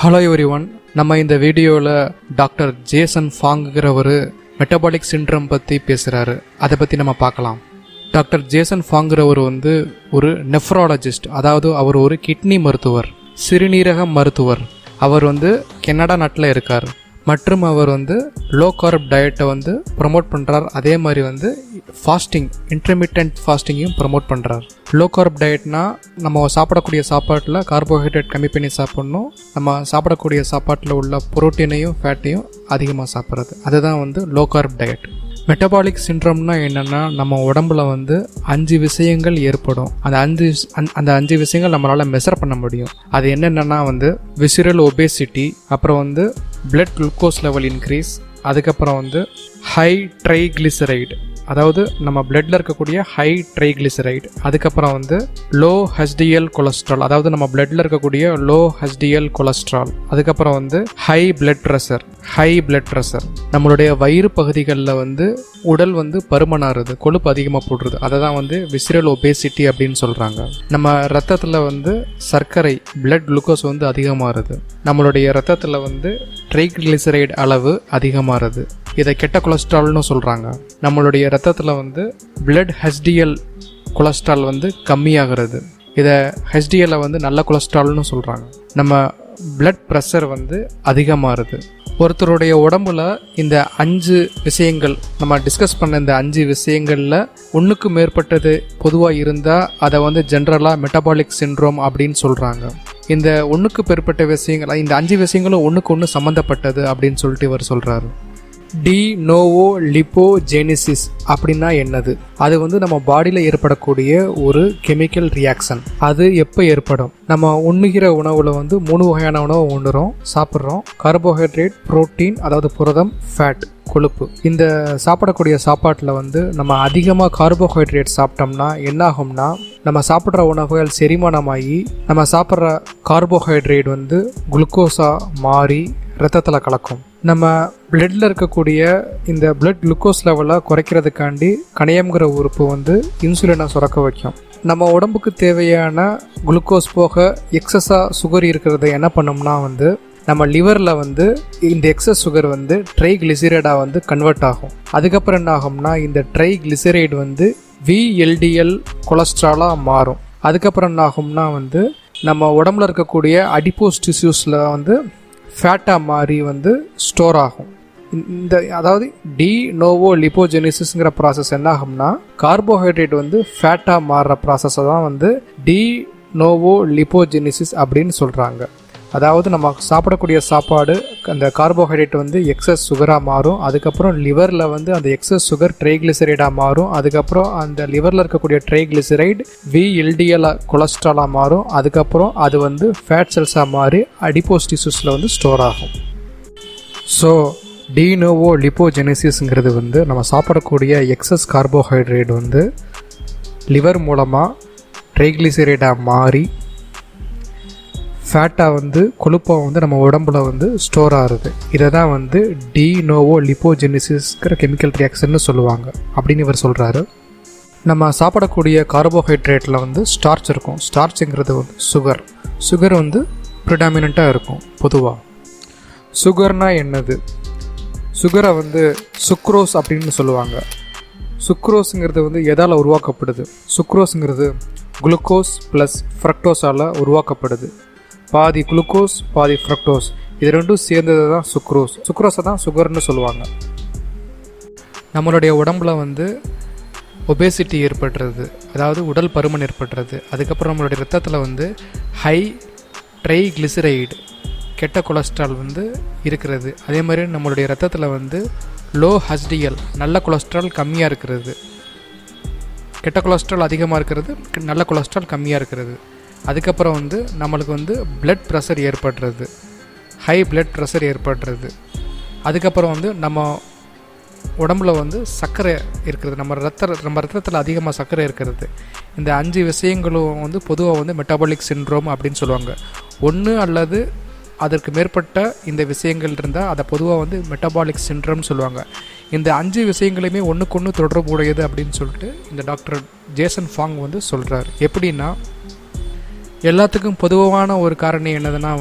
Hello everyone, நம்ம இந்த வீடியோவில் டாக்டர் ஜேசன் ஃபாங்குங்கிற ஒரு மெட்டபாலிக் சிண்ட்ரம் பற்றி பேசுகிறாரு. அதை பற்றி நம்ம பார்க்கலாம். டாக்டர் ஜேசன் ஃபாங்குறவர் ஒரு நெஃப்ராலஜிஸ்ட், அதாவது அவர் ஒரு கிட்னி மருத்துவர், சிறுநீரக மருத்துவர். அவர் கனடா நாட்டில் இருக்கார். மற்றும் அவர் லோ கார்ப் டயட்டை ப்ரமோட் பண்ணுறார். அதே மாதிரி ஃபாஸ்டிங், இன்டர்மீடியன்ட் ஃபாஸ்டிங்கையும் ப்ரமோட் பண்ணுறார். லோ கார்ப் டயட்னா நம்ம சாப்பிடக்கூடிய சாப்பாட்டில் கார்போஹைட்ரேட் கம்மி பண்ணி சாப்பிட்ணும். நம்ம சாப்பிடக்கூடிய சாப்பாட்டில் உள்ள புரோட்டீனையும் ஃபேட்டையும் அதிகமாக சாப்பிட்றது, அதுதான் லோ கார்ப் டயட். மெட்டபாலிக் சிண்ட்ரம்னா என்னென்னா, நம்ம உடம்புல 5 விஷயங்கள் ஏற்படும். அந்த 5 விஷயங்கள் நம்மளால் மெஷர் பண்ண முடியும். அது என்னென்னா விசிரல் ஒபேசிட்டி, அப்புறம் பிளட் குளுக்கோஸ் லெவல் இன்க்ரீஸ், அதுக்கப்புறம் ஹை ட்ரைக்ளிசரைடு, அதாவது நம்ம பிளட்ல இருக்கக்கூடிய ஹை ட்ரைக்ளிசரைடு, அதுக்கப்புறம் லோ ஹெச்டிஎல் கொலஸ்ட்ரால், அதாவது நம்ம பிளட்ல இருக்கக்கூடிய லோ ஹெச்டிஎல் கொலஸ்ட்ரால், அதுக்கப்புறம் ஹை பிளட் ப்ரெஷர். நம்மளுடைய வயிறு பகுதிகளில் உடல் பருமனாகிறது, கொழுப்பு அதிகமாக போடுறது, அதை தான் விசிரல் ஒபேசிட்டி அப்படின்னு சொல்கிறாங்க. நம்ம ரத்தத்தில் சர்க்கரை, பிளட் குளுக்கோஸ் அதிகமாகிறது. நம்மளுடைய ரத்தத்தில் ட்ரைக்ளிசரைடு அளவு அதிகமாகிறது. இதை கெட்ட கொலஸ்ட்ரால்னு சொல்கிறாங்க. நம்மளுடைய ரத்தத்தில் பிளட் ஹெச்டிஎல் கொலஸ்ட்ரால் கம்மியாகிறது. இதை ஹெச்டிஎல்லை நல்ல கொலஸ்ட்ரால்னு சொல்கிறாங்க. நம்ம பிளட் ப்ரெஷர் அதிகமாகிறது. ஒருத்தருடைய உடம்புல இந்த 5 விஷயங்கள் நம்ம டிஸ்கஸ் பண்ண இந்த 5 விஷயங்களில் ஒன்றுக்கு மேற்பட்டது பொதுவாக இருந்தால் அதை ஜென்ரலாக மெட்டபாலிக் சிண்ட்ரோம் அப்படின்னு சொல்கிறாங்க. இந்த ஒன்றுக்கு மேற்பட்ட விஷயங்கள், இந்த 5 விஷயங்களும் ஒன்றுக்கு ஒன்று சம்மந்தப்பட்டது அப்படின்னு சொல்லிட்டு இவர் சொல்கிறாரு. நோவோ லிப்போஜெனிசிஸ் அப்படின்னா என்னது? அது நம்ம பாடியில் ஏற்படக்கூடிய ஒரு கெமிக்கல் ரியாக்ஷன். அது எப்போ ஏற்படும்? நம்ம உண்ணுகிற உணவில் 3 வகையான உணவு சாப்பிட்றோம். கார்போஹைட்ரேட், புரோட்டீன், அதாவது புரதம், ஃபேட், கொழுப்பு. இந்த சாப்பிடக்கூடிய சாப்பாட்டில் நம்ம அதிகமாக கார்போஹைட்ரேட் சாப்பிட்டோம்னா என்ன ஆகும்னா, நம்ம சாப்பிட்ற உணவுகள் செரிமானமாகி நம்ம சாப்பிட்ற கார்போஹைட்ரேட் குளுக்கோஸாக மாறி ரத்தத்தில் கலக்கும். நம்ம பிளட்டில் இருக்கக்கூடிய இந்த பிளட் குளுக்கோஸ் லெவலை குறைக்கிறதுக்காண்டி கணையம்ங்கிற உறுப்பு இன்சுலினை சுரக்க வைக்கும். நம்ம உடம்புக்கு தேவையான குளுக்கோஸ் போக எக்ஸஸாக சுகர் இருக்கிறத என்ன பண்ணோம்னா நம்ம லிவரில் இந்த எக்ஸஸ் சுகர் ட்ரைக்ளிசரைடாக கன்வெர்ட் ஆகும். அதுக்கப்புறம் என்ன ஆகும்னா, இந்த ட்ரைக்ளிசரைடு VLDL கொலஸ்ட்ராலாக மாறும். அதுக்கப்புறம் என்ன ஆகும்னா நம்ம உடம்புல இருக்கக்கூடிய அடிப்போஸ் டிஷ்யூஸில் ஃபேட்டாக மாறி ஸ்டோர் ஆகும். அதாவது நோவோ லிப்போஜெனிசிஸ்ங்கிற ப்ராசஸ் என்ன ஆகும்னா, கார்போஹைட்ரேட் ஃபேட்டாக மாறுற ப்ராசஸை தான் நோவோ லிப்போஜெனிசிஸ் அப்படின்னு சொல்கிறாங்க. அதாவது நம்ம சாப்பிடக்கூடிய சாப்பாடு அந்த கார்போஹைட்ரேட் எக்ஸஸ் சுகராக மாறும். அதுக்கப்புறம் லிவரில் அந்த எக்ஸஸ் சுகர் ட்ரைக்ளிசரைடாக மாறும். அதுக்கப்புறம் அந்த லிவரில் இருக்கக்கூடிய ட்ரைக்ளிசரைடு VLDL கொலஸ்ட்ராலாக மாறும். அதுக்கப்புறம் அது ஃபேட் செல்ஸாக மாறி அடிப்போஸ் டிஷ்யூஸில் ஸ்டோர் ஆகும். ஸோ நோவோ லிப்போஜெனிசிஸ்ங்கிறது நம்ம சாப்பிடக்கூடிய எக்ஸஸ் கார்போஹைட்ரேட் லிவர் மூலமாக ட்ரைக்ளிசரைடாக மாறி ஃபேட்டாக கொழுப்பாக நம்ம உடம்புல ஸ்டோர் ஆகுது. இதை தான் நோவோ லிப்போஜெனிசிஸ்ங்கிற கெமிக்கல் ரியாக்ஷன்னு சொல்லுவாங்க அப்படின்னு இவர் சொல்கிறாரு. நம்ம சாப்பிடக்கூடிய கார்போஹைட்ரேட்டில் ஸ்டார்ச் இருக்கும். ஸ்டார்ச்சுங்கிறது சுகர் ப்ரிடாமினண்ட்டாக இருக்கும். பொதுவாக சுகர்னால் என்னது? சுகரை சுக்ரோஸ் அப்படின்னு சொல்லுவாங்க. சுக்ரோஸுங்கிறது எதால் உருவாக்கப்படுது? சுக்ரோஸுங்கிறது குளுக்கோஸ் ப்ளஸ் ஃப்ரக்டோஸால் உருவாக்கப்படுது. பாதி குளுக்கோஸ் பாதி ஃப்ரக்டோஸ், இது ரெண்டும் சேர்ந்தது தான் சுக்ரோஸ். சுக்ரோஸை தான் சுகர்னு சொல்லுவாங்க. நம்மளுடைய உடம்புல ஒபேசிட்டி ஏற்படுறது, அதாவது உடல் பருமன் ஏற்படுறது. அதுக்கப்புறம் நம்மளுடைய ரத்தத்தில் ஹை ட்ரைக்ளிசரைடு, கெட்ட கொலஸ்ட்ரால் இருக்கிறது. அதே மாதிரி நம்மளுடைய ரத்தத்தில் லோ ஹெச்டிஎல், நல்ல கொலஸ்ட்ரால் கம்மியாக இருக்கிறது. கெட்ட கொலஸ்ட்ரால் அதிகமாக இருக்கிறது, நல்ல கொலஸ்ட்ரால் கம்மியாக இருக்கிறது. அதுக்கப்புறம் நம்மளுக்கு பிளட் ப்ரெஷர் ஏற்படுறது, ஹை பிளட் ப்ரெஷர் ஏற்படுறது. அதுக்கப்புறம் நம்ம உடம்புல சர்க்கரை இருக்கிறது, நம்ம ரத்தத்தில் அதிகமாக சர்க்கரை இருக்கிறது. இந்த 5 விஷயங்களும் பொதுவாக மெட்டபாலிக் சிண்ட்ரோம் அப்படின்னு சொல்லுவாங்க. ஒன்று அல்லது அதற்கு மேற்பட்ட இந்த விஷயங்கள் இருந்தால் அதை பொதுவாக மெட்டபாலிக் சிண்ட்ரோம்னு சொல்லுவாங்க. இந்த 5 விஷயங்களையுமே ஒன்றுக்கு ஒன்று தொடர்புடையது அப்படின்னு சொல்லிட்டு இந்த டாக்டர் ஜேசன் ஃபாங் சொல்கிறார். எப்படின்னா, எல்லாத்துக்கும் பொதுவான ஒரு காரணம் என்னதுன்னா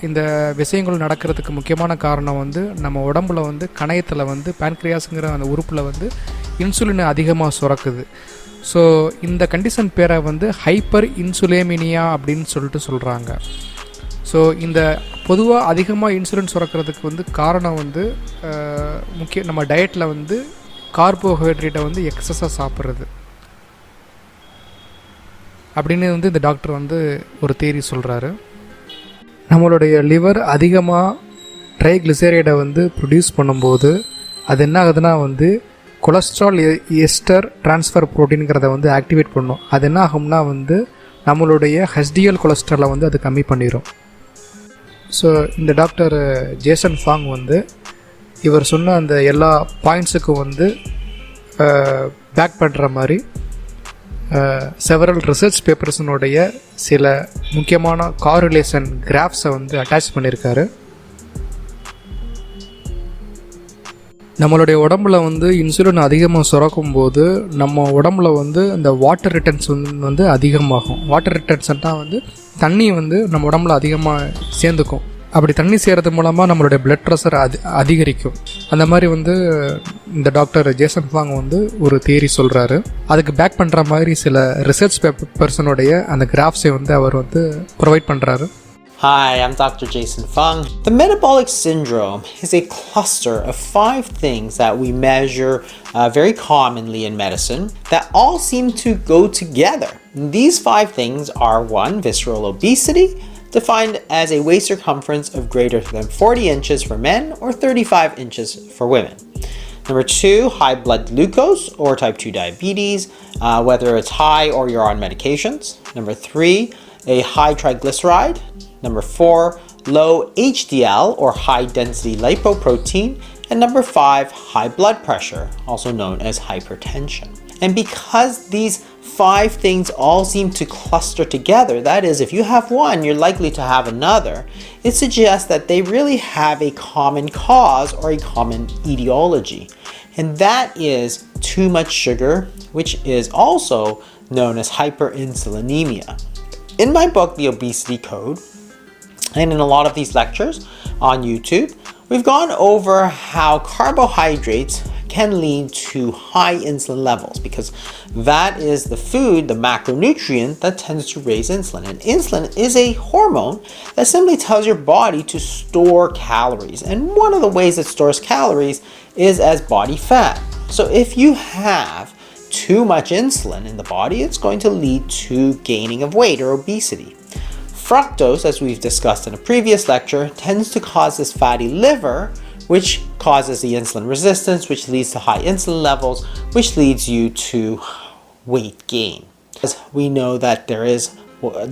இந்த விஷயங்கள் நடக்கிறதுக்கு முக்கியமான காரணம் வந்து நம்ம உடம்புல வந்து கணையத்தில் வந்து பேன்க்ரியாஸுங்கிற அந்த உறுப்பில் வந்து இன்சுலின் அதிகமாக சுரக்குது. ஸோ இந்த கண்டிஷன் பேரை வந்து ஹைப்பர் இன்சுலேமினியா அப்படின்னு சொல்கிறாங்க. ஸோ இந்த பொதுவாக அதிகமாக இன்சுலின் சுரக்கிறதுக்கு வந்து காரணம் வந்து நம்ம டயட்டில் வந்து கார்போஹைட்ரேட்டை வந்து எக்ஸஸாக சாப்பிட்றது அப்படின்னு வந்து இந்த டாக்டர் வந்து ஒரு தியரி சொல்கிறாரு. நம்மளுடைய லிவர் அதிகமாக ட்ரைக்ளிசரைடை வந்து ப்ரொடியூஸ் பண்ணும்போது அது என்ன ஆகுதுன்னா வந்து கொலஸ்ட்ரால் எஸ்டர் டிரான்ஸ்ஃபர் ப்ரோட்டீன்கிறத வந்து ஆக்டிவேட் பண்ணும். அது என்ன ஆகும்னா வந்து நம்மளுடைய ஹெச்டிஎல் கொலஸ்ட்ராலை வந்து அது கம்மி பண்ணிடும். ஸோ இந்த டாக்டர் ஜேசன் ஃபாங் வந்து இவர் சொன்ன அந்த எல்லா பாயிண்ட்ஸுக்கும் வந்து பேக் பண்ணுற மாதிரி செவரல் ரிசர்ச் பேப்பர்ஸினுடைய சில முக்கியமான காரிலேஷன் கிராஃப்ஸை வந்து அட்டாச் பண்ணியிருக்காரு. நம்மளுடைய உடம்புல வந்து இன்சுலின் அதிகமாக சுரக்கும் போது நம்ம உடம்புல வந்து இந்த வாட்டர் ரிட்டன்ஷன் வந்து அதிகமாகும். வாட்டர் ரிட்டன்ஷன்னால் வந்து தண்ணி வந்து நம்ம உடம்புல அதிகமாக சேர்ந்துக்கும். அப்படி தண்ணி சேர்றது மூலமாக நம்மளுடைய பிளட் ப்ரெஷர் அதிகரிக்கும். அந்த மாதிரி வந்து இந்த டாக்டர் ஜேசன் ஃபாங் வந்து ஒரு தியரி சொல்கிறாரு. அதுக்கு பேக் பண்ணுற மாதிரி சில ரிசர்ச் பேப்பர்ஸனுடைய அந்த கிராஃப்ஸை வந்து அவர் வந்து ப்ரொவைட் பண்ணுறாரு. Hi, I'm Dr. Jason Fung. The metabolic syndrome is a cluster of 5 things that we measure very commonly in medicine that all seem to go together. These 5 things are 1. Visceral obesity, defined as a waist circumference of greater than 40 inches for men or 35 inches for women. Number 2, high blood glucose or type 2 diabetes, whether it's high or you're on medications. Number 3, a high triglyceride. Number 4, low HDL or high density lipoprotein. And number 5, high blood pressure, also known as hypertension. And because these 5 things all seem to cluster together, that is, if you have one, you're likely to have another, it suggests that they really have a common cause or a common etiology. And that is too much sugar, which is also known as hyperinsulinemia. In my book, The Obesity Code, and in a lot of these lectures on YouTube, we've gone over how carbohydrates can lead to high insulin levels because that is the food, the macronutrient that tends to raise insulin. And insulin is a hormone that simply tells your body to store calories. And one of the ways it stores calories is as body fat. So if you have too much insulin in the body, it's going to lead to gaining of weight or obesity. Fructose, as we've discussed in a previous lecture, tends to cause this fatty liver, which causes the insulin resistance, which leads to high insulin levels, which leads you to weight gain. As we know that there is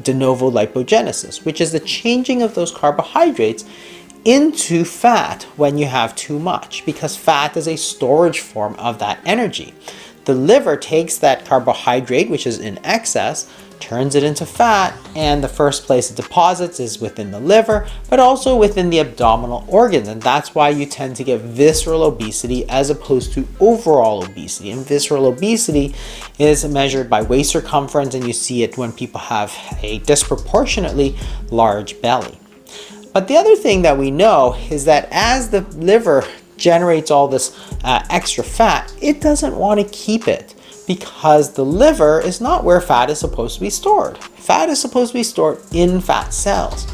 de novo lipogenesis, which is the changing of those carbohydrates into fat when you have too much, because fat is a storage form of that energy. The liver takes that carbohydrate, which is in excess, turns it into fat, and the first place it deposits is within the liver, but also within the abdominal organs. And that's why you tend to get visceral obesity as opposed to overall obesity. And visceral obesity is measured by waist circumference, and you see it when people have a disproportionately large belly. But the other thing that we know is that as the liver generates all this extra fat, it doesn't want to keep it, because the liver is not where fat is supposed to be stored. Fat is supposed to be stored in fat cells.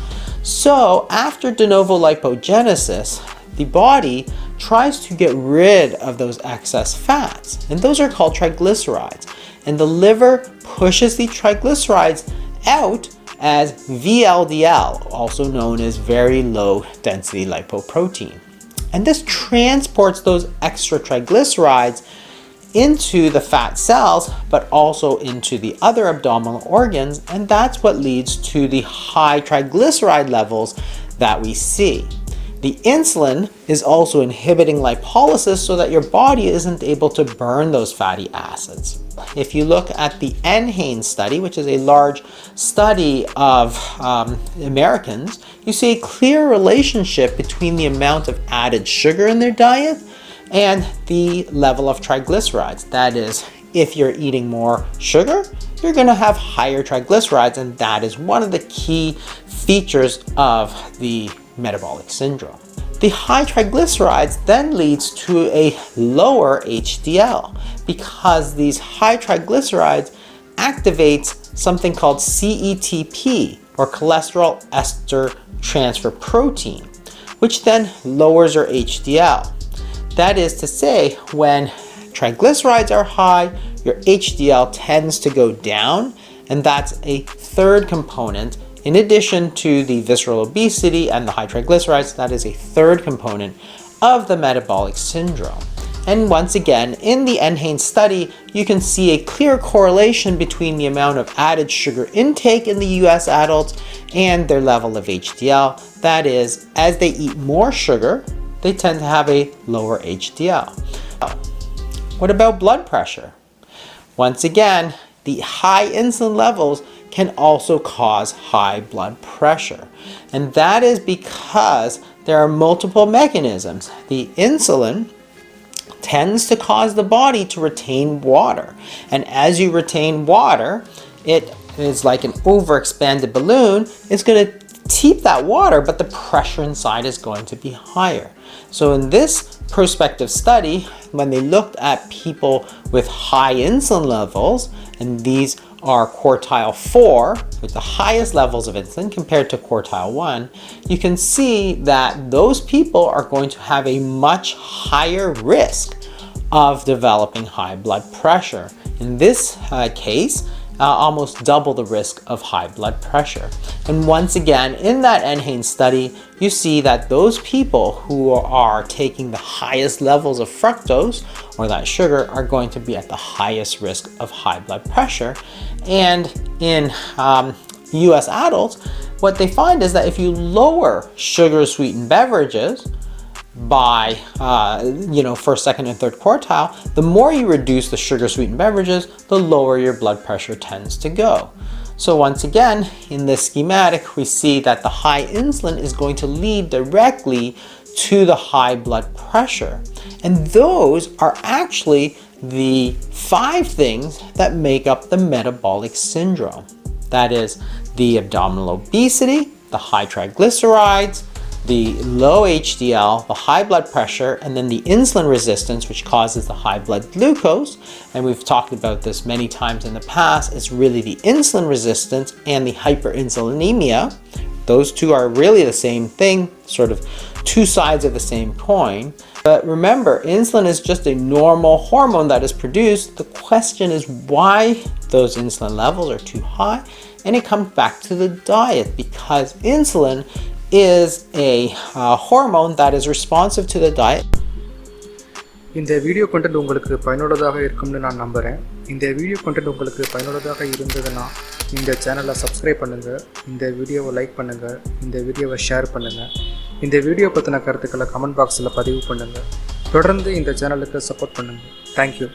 So after de novo lipogenesis, the body tries to get rid of those excess fats, and those are called triglycerides. And the liver pushes the triglycerides out as VLDL, also known as very low density lipoprotein. And this transports those extra triglycerides into the fat cells, but also into the other abdominal organs, and that's what leads to the high triglyceride levels that we see. The insulin is also inhibiting lipolysis so that your body isn't able to burn those fatty acids. If you look at the NHANES study, which is a large study of Americans, you see a clear relationship between the amount of added sugar in their diet and the level of triglycerides, that is, if you're eating more sugar, you're going to have higher triglycerides, and that is one of the key features of the metabolic syndrome. The high triglycerides then leads to a lower HDL because these high triglycerides activates something called CETP, or cholesterol ester transfer protein, which then lowers your HDL. That is to say, when triglycerides are high, your HDL tends to go down, and that's a third component. In addition to the visceral obesity and the high triglycerides, that is a third component of the metabolic syndrome. And once again, in the NHANES study, you can see a clear correlation between the amount of added sugar intake in the US adults and their level of HDL. That is, as they eat more sugar, they tend to have a lower HDL. What about blood pressure? Once again, the high insulin levels can also cause high blood pressure. And that is because there are multiple mechanisms. The insulin tends to cause the body to retain water. And as you retain water, it is like an overexpanded balloon. It's going to keep that water, but the pressure inside is going to be higher. So in this prospective study, when they looked at people with high insulin levels, and these are quartile 4 with the highest levels of insulin compared to quartile 1, you can see that those people are going to have a much higher risk of developing high blood pressure. In this case, almost double the risk of high blood pressure. And once again, in that NHANES study, you see that those people who are taking the highest levels of fructose, or that sugar, are going to be at the highest risk of high blood pressure. And in US adults, what they find is that if you lower sugar-sweetened beverages by first, second, and third quartile, the more you reduce the sugar-sweetened beverages, the lower your blood pressure tends to go. So once again, in this schematic, we see that the high insulin is going to lead directly to the high blood pressure. And those are actually the 5 things that make up the metabolic syndrome. That is the abdominal obesity, the high triglycerides, the low HDL, the high blood pressure, and then the insulin resistance, which causes the high blood glucose. And we've talked about this many times in the past. It's really the insulin resistance and the hyperinsulinemia. Those two are really the same thing, sort of two sides of the same coin. But remember, insulin is just a normal hormone that is produced. The question is why those insulin levels are too high, and it comes back to the diet, because insulin is a hormone that is responsive to the diet. இந்த video content உங்களுக்கு பயனுள்ளதாக இருக்கும்னு நான் நம்புகிறேன். இந்த video content உங்களுக்கு பயனுள்ளதாக இருந்ததுன்னா இந்த சேனலை சப்ஸ்கிரைப் பண்ணுங்கள், இந்த வீடியோவை லைக் பண்ணுங்கள், இந்த வீடியோவை ஷேர் பண்ணுங்கள், இந்த வீடியோ பற்றின கருத்துக்களை கமெண்ட் பாக்ஸில் பதிவு பண்ணுங்கள். தொடர்ந்து இந்த சேனலுக்கு சப்போர்ட் பண்ணுங்கள். தேங்க்யூ.